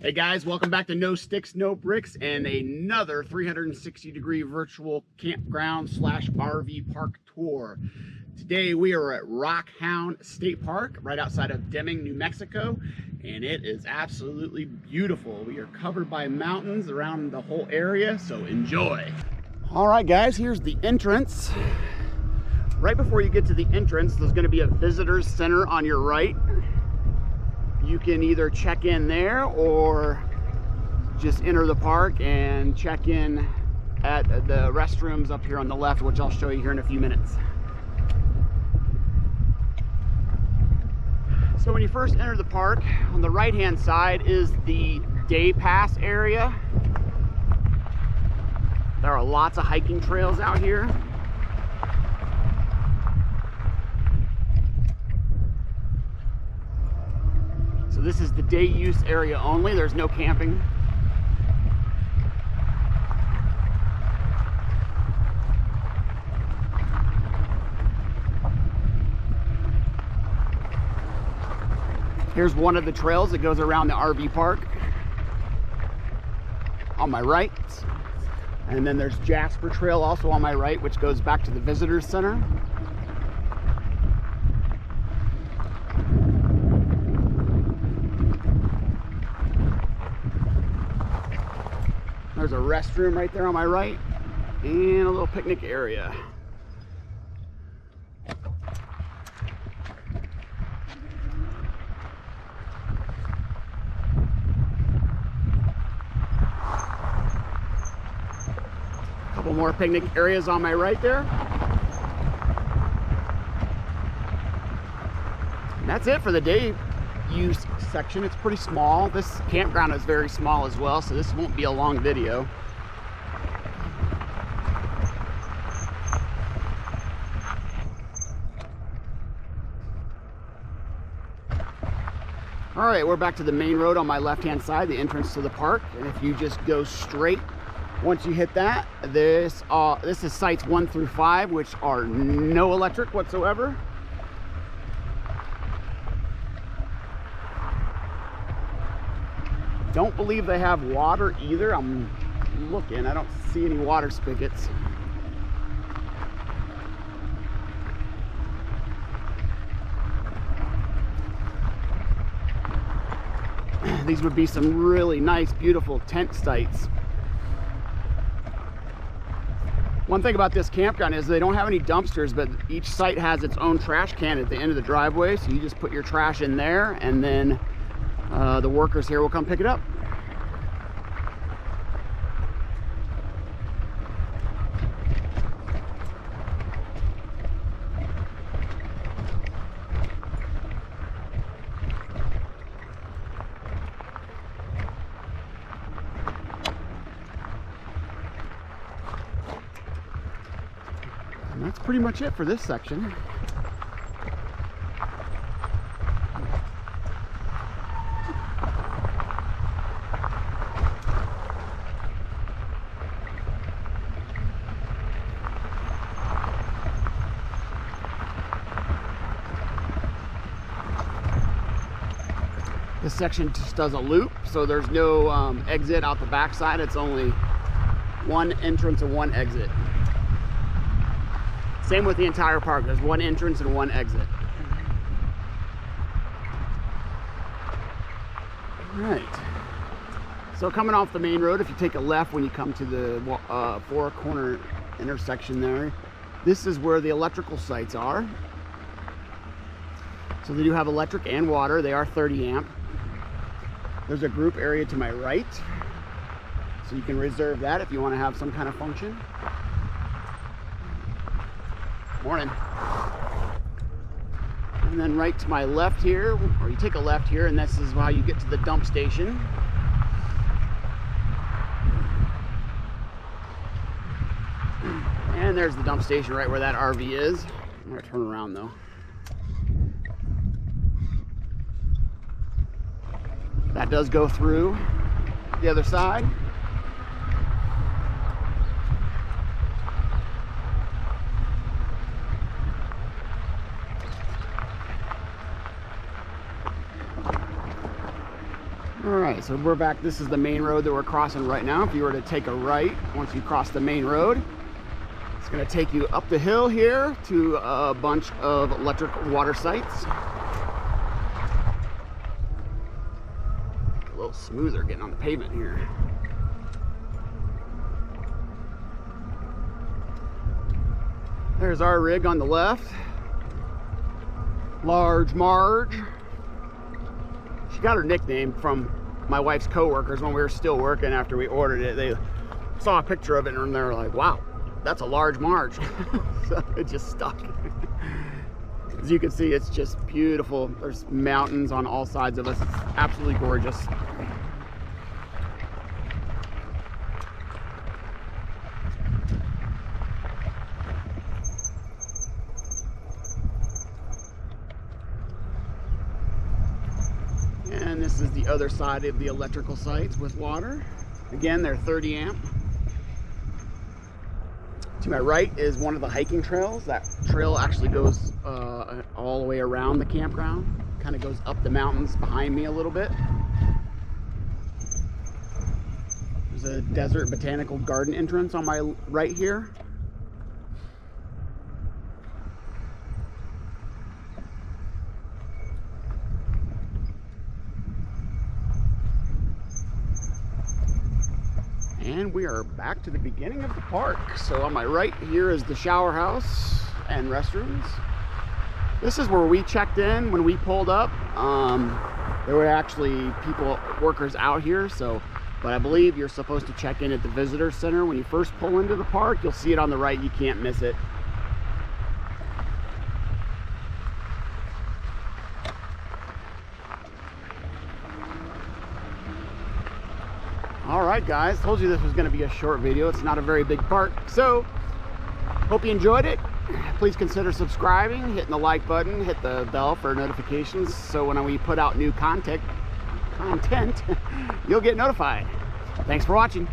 Hey guys, welcome back to No Sticks, No Bricks and another 360-degree virtual campground slash RV park tour. Today we are at Rockhound State Park right outside of Deming, New Mexico, and it is absolutely beautiful. We are covered by mountains around the whole area, so enjoy. All right guys, here's the entrance. Right before you get to the entrance, there's going to be a visitor's center on your right. You can either check in there or just enter the park and check in at the restrooms up here on the left, which I'll show you here in a few minutes. So when you first enter the park, on the right hand side is the day pass area. There are lots of hiking trails out here. So this is the day use area only. There's no camping. Here's one of the trails that goes around the RV park on my right. And then there's Jasper Trail also on my right, which goes back to the visitor's center. There's a restroom right there on my right and a little picnic area. A couple more picnic areas on my right there. And that's it for the day use section. It's pretty small. This campground is very small as well, so this won't be a long video. All right, we're back to the main road on my left hand side, the entrance to the park, and if you just go straight, once you hit that, this is sites 1 through 5, which are no electric whatsoever. Don't believe they have water either. I'm looking, I don't see any water spigots. These would be some really nice, beautiful tent sites. One thing about this campground is they don't have any dumpsters, but each site has its own trash can at the end of the driveway, so you just put your trash in there and then the workers here will come pick it up. And that's pretty much it for this section. This section just does a loop, so there's no exit out the back side. It's only one entrance and one exit. Same with the entire park. There's one entrance and one exit. All right. So coming off the main road, if you take a left when you come to the four corner intersection there, this is where the electrical sites are. So they do have electric and water. They are 30 amp. There's a group area to my right, so you can reserve that if you want to have some kind of function. Morning. And then right to my left here, or you take a left here, and this is how you get to the dump station. And there's the dump station right where that RV is. I'm gonna turn around though. That does go through the other side. All right. right, so we're back. This is the main road that we're crossing right now. If you were to take a right, once you cross the main road, it's going to take you up the hill here to a bunch of electric water sites. A little smoother getting on the pavement here. There's our rig on the left. Large Marge. She got her nickname from my wife's co-workers when we were still working after we ordered it. They saw a picture of it and they're like, wow, that's a Large Marge. So it just stuck. As you can see, it's just beautiful. There's mountains on all sides of us. It's absolutely gorgeous. And this is the other side of the electrical sites with water. Again, they're 30 amp. To my right is one of the hiking trails. That trail actually goes all the way around the campground. Kind of goes up the mountains behind me a little bit. There's a desert botanical garden entrance on my right here. And we are back to the beginning of the park. So on my right here is the shower house and restrooms. This is where we checked in when we pulled up. There were actually workers out here, but I believe you're supposed to check in at the visitor center when you first pull into the park. You'll see it on the right, you can't miss it. Alright guys, told you this was going to be a short video. It's not a very big park, so hope you enjoyed it. Please consider subscribing, hitting the like button, hit the bell for notifications so when we put out new content you'll get notified. Thanks for watching.